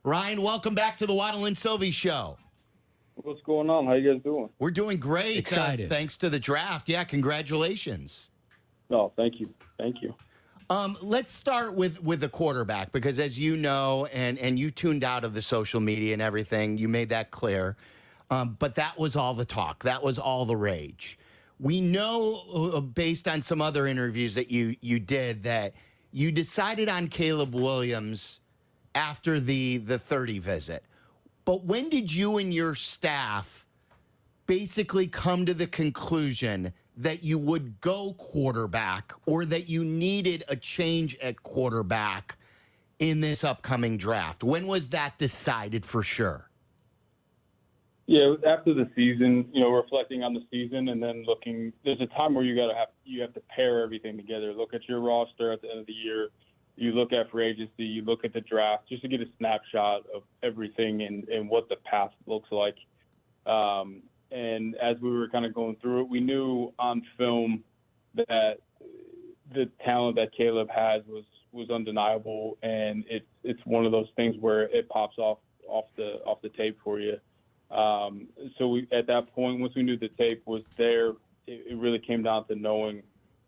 Ryan, welcome back to the Waddle and Silvy show. What's going on? How you guys doing? We're doing great. Excited. Thanks to the draft. Yeah, congratulations. No, thank you. Thank you. Let's start with the quarterback, because as you know, and you tuned out of the social media and everything, you made that clear. But that was all the talk. That was all the rage. We know, based on some other interviews that you did, that you decided on Caleb Williams after the 30 visit. But when did you and your staff basically come to the conclusion that you would go quarterback, or that you needed a change at quarterback in this upcoming draft? When was that decided for sure? Yeah, after the season, reflecting on the season and then looking, there's a time where you have to pair everything together. Look at your roster at the end of the year. You look at free agency, you look at the draft, just to get a snapshot of everything and what the path looks like. And as we were kind of going through it, we knew on film that the talent that Caleb has was undeniable, and it's one of those things where it pops off the tape for you. So we, at that point, once we knew the tape was there, it really came down to knowing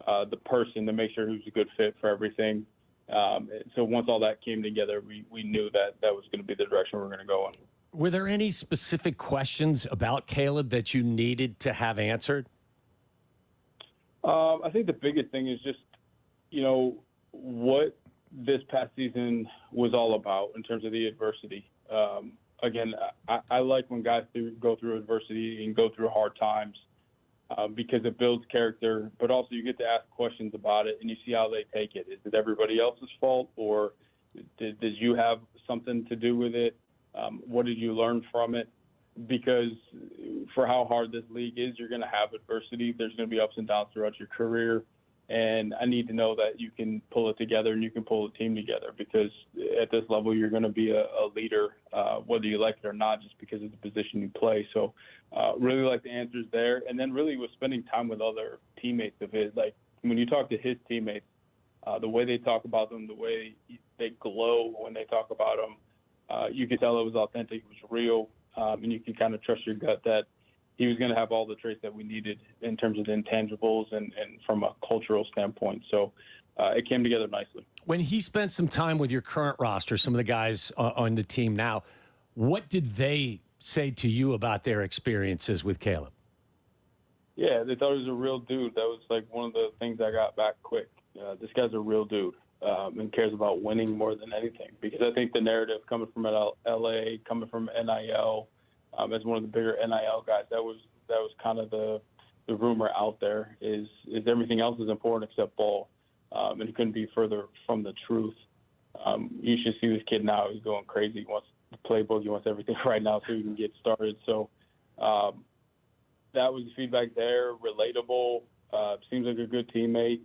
the person to make sure he was a good fit for everything. So once all that came together, we knew that was going to be the direction we were going to go in. Were there any specific questions about Caleb that you needed to have answered? I think the biggest thing is just, what this past season was all about in terms of the adversity. Again, I like when guys go through adversity and go through hard times because it builds character, but also you get to ask questions about it and you see how they take it. Is it everybody else's fault, or did you have something to do with it? What did you learn from it? Because for how hard this league is, you're going to have adversity. There's going to be ups and downs throughout your career. And I need to know that you can pull it together and you can pull a team together, because at this level, you're going to be a leader, whether you like it or not, just because of the position you play. So really like the answers there. And then really was spending time with other teammates of his. Like when you talk to his teammates, the way they talk about them, the way they glow when they talk about them, you could tell it was authentic, it was real, and you can kind of trust your gut that he was going to have all the traits that we needed in terms of the intangibles and from a cultural standpoint. So it came together nicely. When he spent some time with your current roster, some of the guys on the team now, what did they say to you about their experiences with Caleb? Yeah, they thought he was a real dude. That was like one of the things I got back quick. This guy's a real dude. And cares about winning more than anything, because I think the narrative coming from LA, coming from NIL, as one of the bigger NIL guys, that was kind of the rumor out there is everything else is important except ball, and it couldn't be further from the truth. You should see this kid now; he's going crazy. He wants the playbook, he wants everything right now so he can get started. So that was the feedback there. Relatable, seems like a good teammate.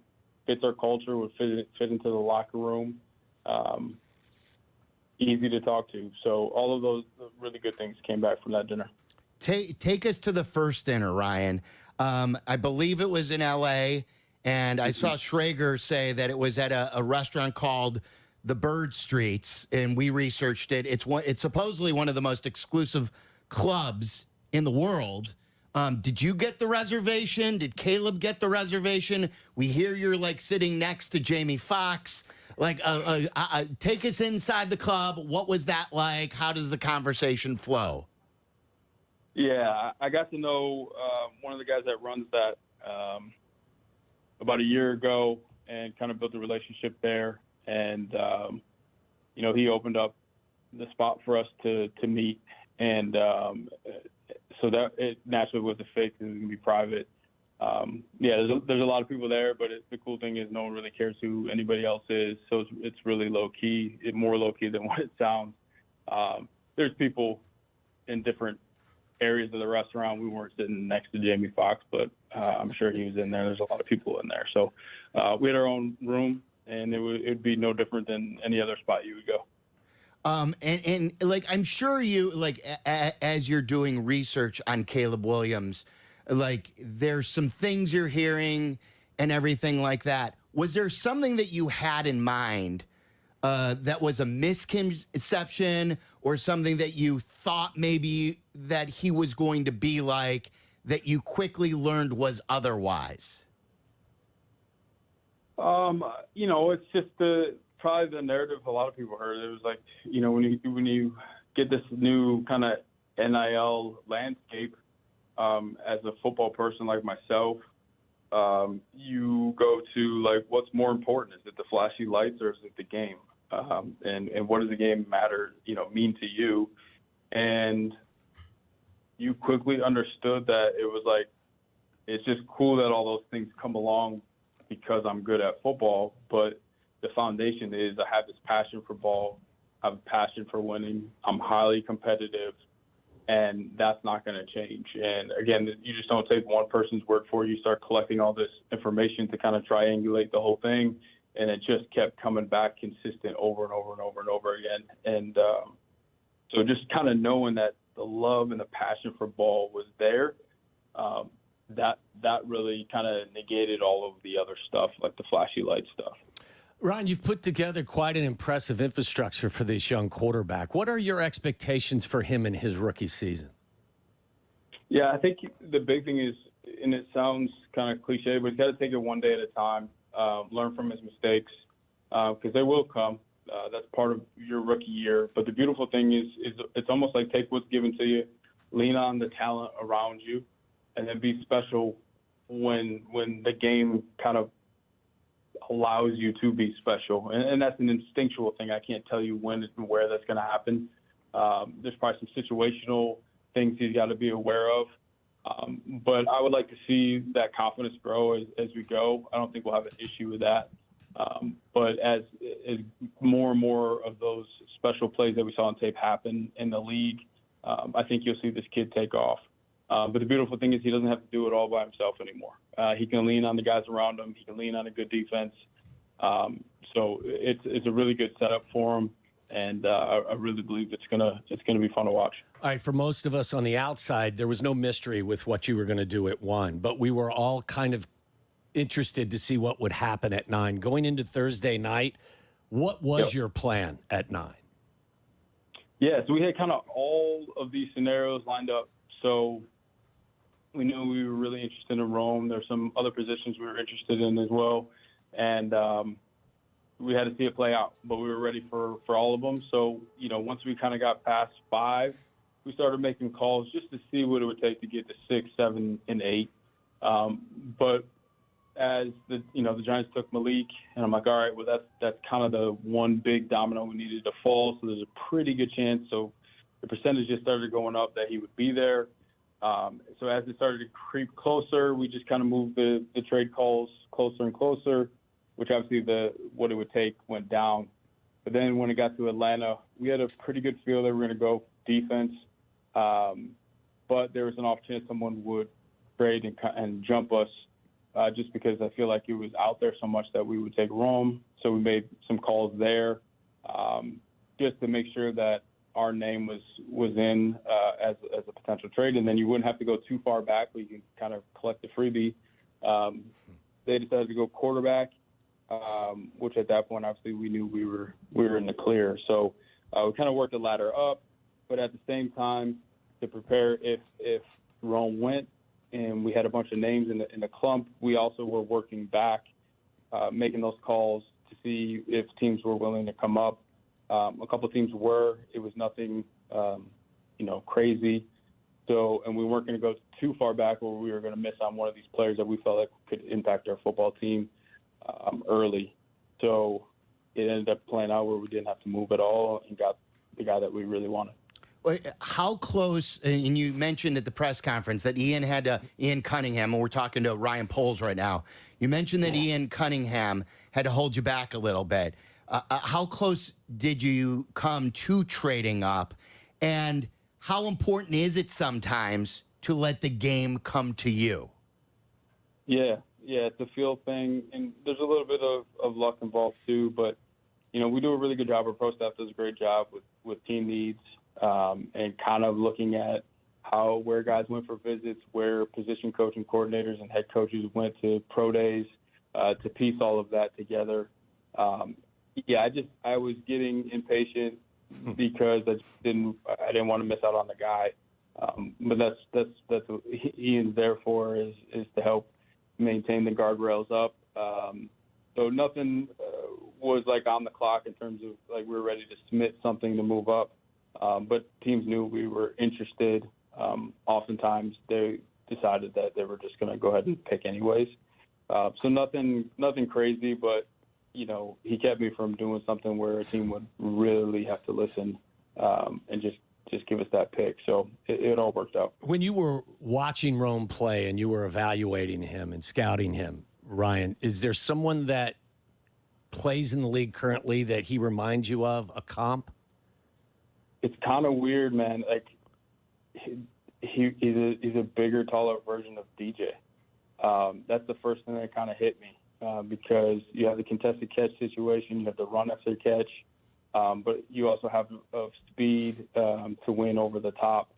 Fits our culture, would fit into the locker room, easy to talk to. So all of those really good things came back from that dinner. Take us to the first dinner, Ryan. I believe it was in L.A., and I saw Schrager say that it was at a restaurant called the Bird Streets, and we researched it. It's supposedly one of the most exclusive clubs in the world. Did you get the reservation? Did Caleb get the reservation? We hear you're like sitting next to Jamie Foxx. Like, take us inside the club. What was that like? How does the conversation flow? Yeah, I got to know one of the guys that runs that about a year ago and kind of built a relationship there. And, he opened up the spot for us to meet. And so that it naturally was a fit because it was going to be private. There's a lot of people there, but the cool thing is no one really cares who anybody else is. So it's really low key, more low key than what it sounds. There's people in different areas of the restaurant. We weren't sitting next to Jamie Foxx, but I'm sure he was in there. There's a lot of people in there. So we had our own room, and it'd be no different than any other spot you would go. And like, I'm sure you, like, as you're doing research on Caleb Williams, like, there's some things you're hearing and everything like that. Was there something that you had in mind that was a misconception or something that you thought maybe that he was going to be like that you quickly learned was otherwise? It's just probably the narrative a lot of people heard. It was like, when you get this new kind of NIL landscape, as a football person like myself, you go to like, what's more important? Is it the flashy lights or is it the game? And what does the game mean to you? And you quickly understood that it was like, it's just cool that all those things come along because I'm good at football, but the foundation is I have this passion for ball. I have a passion for winning. I'm highly competitive, and that's not going to change. And again, you just don't take one person's word for it. You start collecting all this information to kind of triangulate the whole thing, and it just kept coming back consistent over and over and over and over again. And so just kind of knowing that the love and the passion for ball was there, that really kind of negated all of the other stuff, like the flashy light stuff. Ryan, you've put together quite an impressive infrastructure for this young quarterback. What are your expectations for him in his rookie season? Yeah, I think the big thing is, and it sounds kind of cliche, but he's got to take it one day at a time, learn from his mistakes, because they will come. That's part of your rookie year. But the beautiful thing is it's almost like take what's given to you, lean on the talent around you, and then be special when the game kind of allows you to be special. And that's an instinctual thing. I can't tell you when and where that's going to happen. There's probably some situational things he's got to be aware of. But I would like to see that confidence grow as we go. I don't think we'll have an issue with that. But as more and more of those special plays that we saw on tape happen in the league, I think you'll see this kid take off. But the beautiful thing is he doesn't have to do it all by himself anymore. He can lean on the guys around him. He can lean on a good defense. So it's a really good setup for him, and I really believe it's gonna be fun to watch. All right, for most of us on the outside, there was no mystery with what you were going to do at 1, but we were all kind of interested to see what would happen at 9. Going into Thursday night, what was your plan at 9? Yeah, so we had kind of all of these scenarios lined up. So we knew we were really interested in Rome. There's some other positions we were interested in as well. And we had to see it play out, but we were ready for all of them. So, once we kind of got past 5, we started making calls just to see what it would take to get to 6, 7, and 8. But as the Giants took Malik, and I'm like, all right, well, that's kind of the one big domino we needed to fall. So there's a pretty good chance. So the percentages started going up that he would be there. So as it started to creep closer, we just kind of moved the trade calls closer and closer, which obviously what it would take went down. But then when it got to Atlanta, we had a pretty good feel that we were going to go defense. But there was an off chance someone would trade and jump us, just because I feel like it was out there so much that we would take Rome. So we made some calls there, just to make sure that our name was in as a potential trade, and then you wouldn't have to go too far back where you can kind of collect the freebie. They decided to go quarterback, which at that point obviously we knew we were in the clear. So we kind of worked the ladder up, but at the same time to prepare if Rome went and we had a bunch of names in the clump, we also were working back, making those calls to see if teams were willing to come up. A couple of teams were. It was nothing, crazy. So, and we weren't going to go too far back where we were going to miss on one of these players that we felt like could impact our football team early. So it ended up playing out where we didn't have to move at all and got the guy that we really wanted. How close, and you mentioned at the press conference that Ian Cunningham, and we're talking to Ryan Poles right now. You mentioned that Ian Cunningham had to hold you back a little bit. How close did you come to trading up? And how important is it sometimes to let the game come to you? Yeah, it's a feel thing. And there's a little bit of luck involved too. But, we do a really good job. Our pro staff does a great job with team needs and kind of looking at where guys went for visits, where position coaching coordinators and head coaches went to pro days to piece all of that together. I was getting impatient because I didn't want to miss out on the guy. But that's what Ian's there for is to help maintain the guardrails up. So nothing was like on the clock in terms of like we were ready to submit something to move up. But teams knew we were interested. Oftentimes they decided that they were just going to go ahead and pick anyways. So nothing crazy, but he kept me from doing something where a team would really have to listen and just give us that pick. So it all worked out. When you were watching Rome play and you were evaluating him and scouting him, Ryan, is there someone that plays in the league currently that he reminds you of, a comp? It's kind of weird, man. Like he's a bigger, taller version of DJ. That's the first thing that kind of hit me because you have the contested catch situation, you have the run after catch, but you also have speed to win over the top.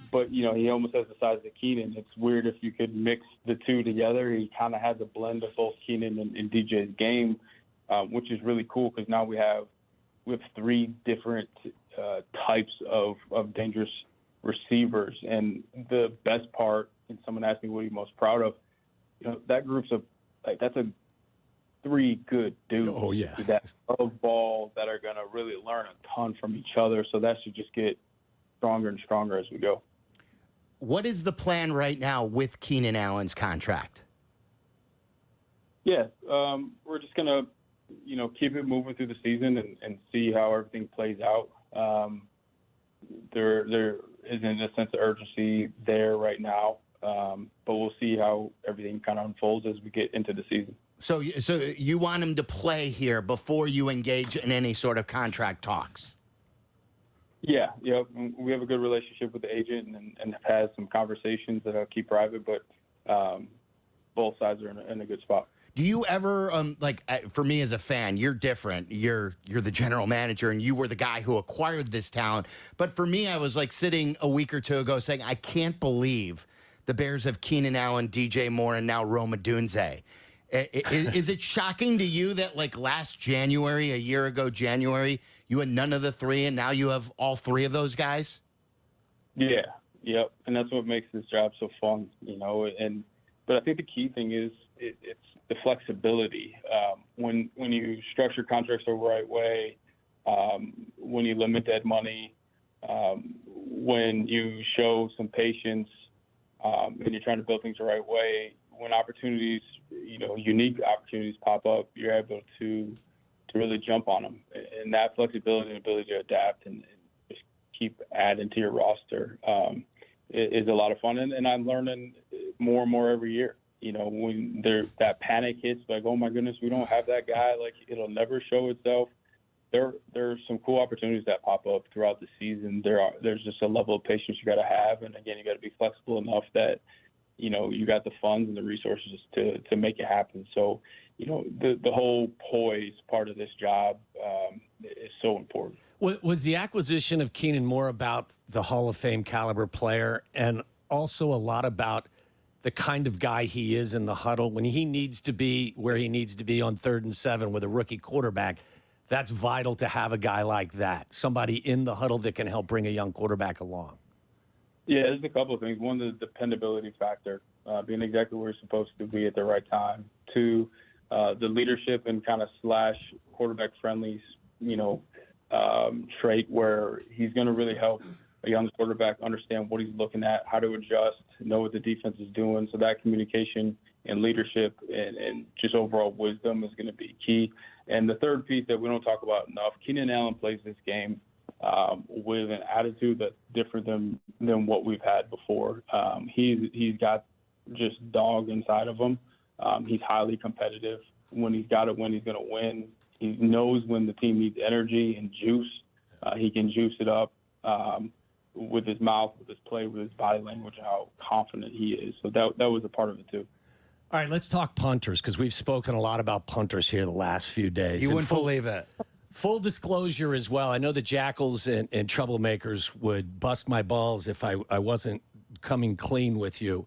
But he almost has the size of Keenan. It's weird if you could mix the two together. He kind of has a blend of both Keenan and DJ's game, which is really cool because now we have three different types of dangerous receivers. And the best part, and someone asked me what you're most proud of, that group's that's a three good dudes. Oh, yeah. That love ball that are going to really learn a ton from each other. So that should just get stronger and stronger as we go. What is the plan right now with Keenan Allen's contract? Yeah, we're just going to, keep it moving through the season and see how everything plays out. There isn't a sense of urgency there right now, but we'll see how everything kind of unfolds as we get into the season. So you want him to play here before you engage in any sort of contract talks? Yeah. We have a good relationship with the agent and have had some conversations that I'll keep private, but both sides are in a good spot. Do you ever, for me as a fan, you're different. You're the general manager, and you were the guy who acquired this talent. But for me, I was like sitting a week or two ago saying, I can't believe the Bears have Keenan Allen, DJ Moore, and now Odunze. Is it shocking to you that like last January, a year ago January, you had none of the three, and now you have all three of those guys? Yeah, yep. And that's what makes this job so fun, But I think the key thing is it's the flexibility. When you structure contracts the right way, when you limit dead money, when you show some patience, and you're trying to build things the right way, when opportunities, unique opportunities pop up, you're able to really jump on them. And that flexibility and ability to adapt and just keep adding to your roster is a lot of fun. And I'm learning more and more every year. When that panic hits, like, oh my goodness, we don't have that guy, like it'll never show itself. There's some cool opportunities that pop up throughout the season. There's just a level of patience you got to have, and again, you got to be flexible enough that you got the funds and the resources to make it happen. So, the whole poise part of this job is so important. Was the acquisition of Keenan more about the Hall of Fame caliber player and also a lot about the kind of guy he is in the huddle when he needs to be where he needs to be on 3rd and 7 with a rookie quarterback? That's vital to have a guy like that, somebody in the huddle that can help bring a young quarterback along. Yeah, there's a couple of things. One, the dependability factor, being exactly where you're supposed to be at the right time. Two, the leadership and kind of / quarterback friendly, trait where he's going to really help a young quarterback understand what he's looking at, how to adjust, know what the defense is doing. So that communication and leadership and just overall wisdom is going to be key. And the third piece that we don't talk about enough, Keenan Allen plays this game with an attitude that's different than what we've had before. He's got just dog inside of him. He's highly competitive. When he's got to win, he's going to win. He knows when the team needs energy and juice. He can juice it up with his mouth, with his play, with his body language, how confident he is. So that was a part of it too. All right, let's talk punters because we've spoken a lot about punters here the last few days. You wouldn't believe it. Full disclosure as well, I know the Jackals and troublemakers would bust my balls if I wasn't coming clean with you.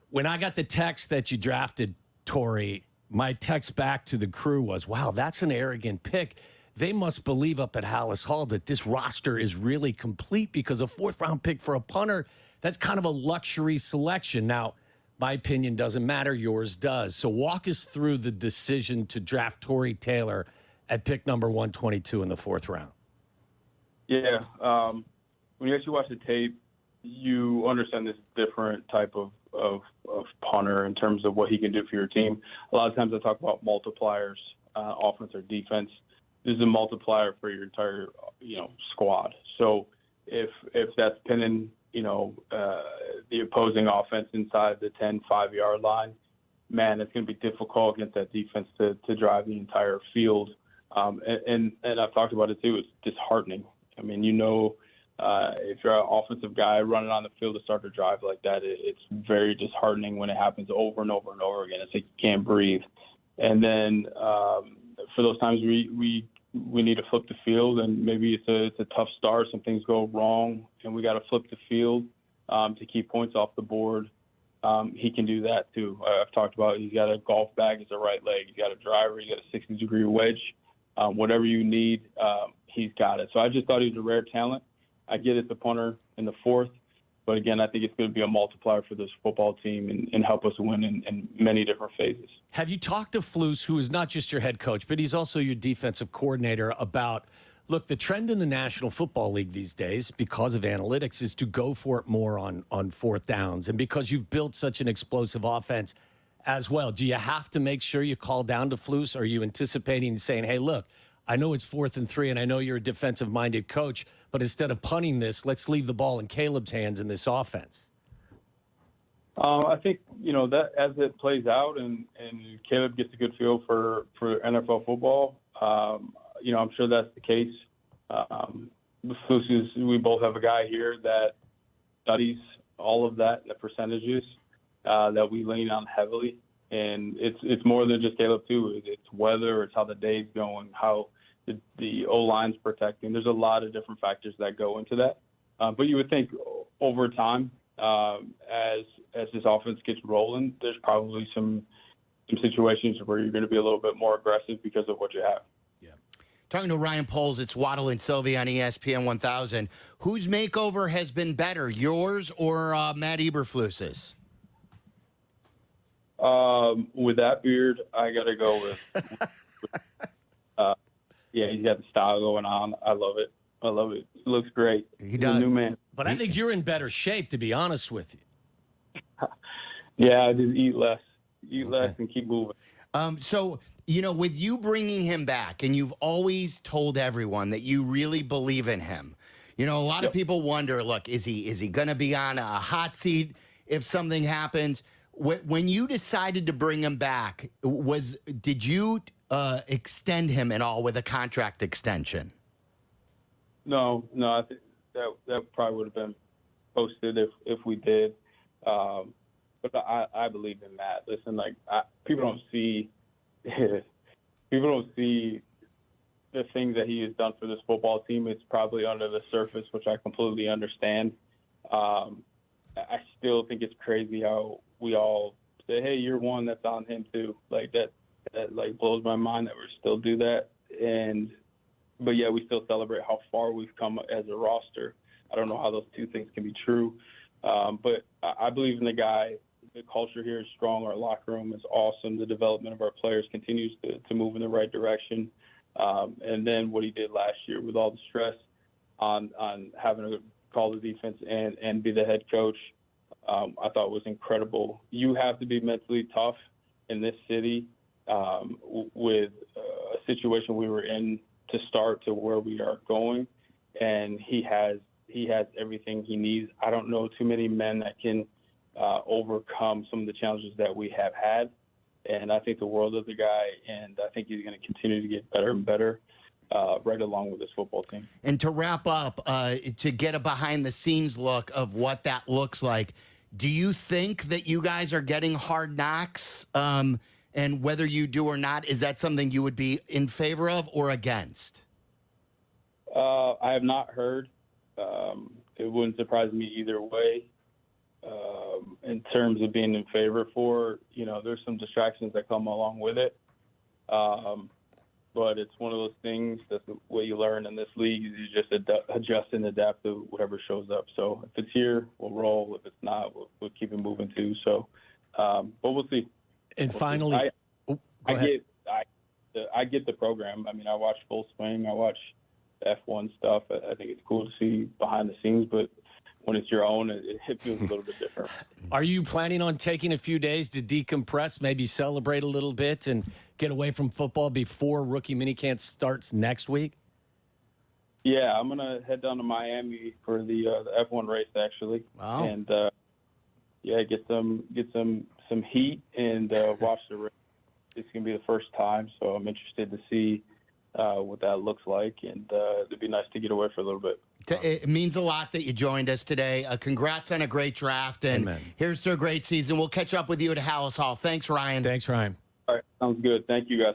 When I got the text that you drafted Tory, My text back to the crew was, wow, that's an arrogant pick. They must believe up at Hallis Hall that this roster is really complete because a fourth-round pick for a punter, that's kind of a luxury selection. Now, my opinion doesn't matter. Yours does. So walk us through the decision to draft Tory Taylor at pick number 122 in the fourth round. Yeah. When you actually watch the tape, you understand this different type of punter in terms of what he can do for your team. A lot of times I talk about multipliers, offense or defense. This is a multiplier for your entire, squad. So if that's pinning, the opposing offense inside the 10, 5-yard line, man, it's going to be difficult against that defense to drive the entire field. And I've talked about it too. It's disheartening. I mean, if you're an offensive guy running on the field to start a drive like that, it's very disheartening when it happens over and over and over again. It's like you can't breathe. And then for those times we need to flip the field, and maybe it's a tough start. Some things go wrong, and we got to flip the field to keep points off the board. He can do that too. I've talked about he's got a golf bag as a right leg. He's got a driver. He's got a 60-degree wedge. Whatever you need, he's got it. So I just thought he was a rare talent. I get it's a punter in the fourth, but again, I think it's going to be a multiplier for this football team and help us win in many different phases. Have you talked to Flus, who is not just your head coach, but he's also your defensive coordinator, about, look, the trend in the National Football League these days, because of analytics, is to go for it more on fourth downs, and because you've built such an explosive offense as well. Do you have to make sure you call down to Flus? Are you anticipating saying, hey, look, I know it's 4th and 3, and I know you're a defensive-minded coach, but instead of punting this, let's leave the ball in Caleb's hands in this offense? I think, that as it plays out and Caleb gets a good feel for NFL football, I'm sure that's the case. We both have a guy here that studies all of that, the percentages that we lean on heavily. And it's more than just Caleb, too. It's weather, it's how the day's going, how the O-line's protecting. There's a lot of different factors that go into that. But you would think over time, as this offense gets rolling, there's probably some situations where you're going to be a little bit more aggressive because of what you have. Yeah. Talking to Ryan Poles, it's Waddle and Silvy on ESPN 1000. Whose makeover has been better, yours or Matt Eberflus's? With that beard, I got to go with yeah, he's got the style going on. I love it. He looks great. He does. He's a new man. But I think you're in better shape, to be honest with you. Yeah, I just eat less and keep moving. So, with you bringing him back, and you've always told everyone that you really believe in him. A lot of people wonder, look, is he going to be on a hot seat if something happens? When you decided to bring him back, did you extend him at all with a contract extension? No, I think that probably would have been posted if we did. But I believe in Matt. Listen, people don't see the things that he has done for this football team. It's probably under the surface, which I completely understand. I still think it's crazy how we all say, hey, you're one, that's on him too. That blows my mind that we still do that. But yeah, we still celebrate how far we've come as a roster. I don't know how those two things can be true. But I believe in the guy. The culture here is strong. Our locker room is awesome. The development of our players continues to move in the right direction. And then what he did last year with all the stress on having to call the defense and be the head coach, I thought was incredible. You have to be mentally tough in this city with a situation we were in to start to where we are going. And he has everything he needs. I don't know too many men that can overcome some of the challenges that we have had. And I think the world of the guy, and I think he's going to continue to get better and better right along with this football team. And to wrap up, to get a behind-the-scenes look of what that looks like, do you think that you guys are getting hard knocks? And whether you do or not, is that something you would be in favor of or against? I have not heard. It wouldn't surprise me either way. in terms of being in favor for. There's some distractions that come along with it. But it's one of those things that's what you learn in this league is you just adjust and adapt to whatever shows up. So if it's here, we'll roll. If it's not, we'll keep it moving too. So, but we'll see. And finally, I get the program. I mean, I watch Full Swing. I watch F1 stuff. I think it's cool to see behind the scenes, but when it's your own, it feels a little bit different. Are you planning on taking a few days to decompress, maybe celebrate a little bit and get away from football before rookie minicamp starts next week? Yeah, I'm going to head down to Miami for the F1 race, actually. Wow. And, get some heat and watch the race. It's going to be the first time, so I'm interested to see what that looks like, and it'd be nice to get away for a little bit. It means a lot that you joined us today. Congrats on a great draft, and Amen. Here's to a great season. We'll catch up with you at Hallis Hall. Thanks, Ryan. Thanks, Ryan. All right, sounds good. Thank you, guys.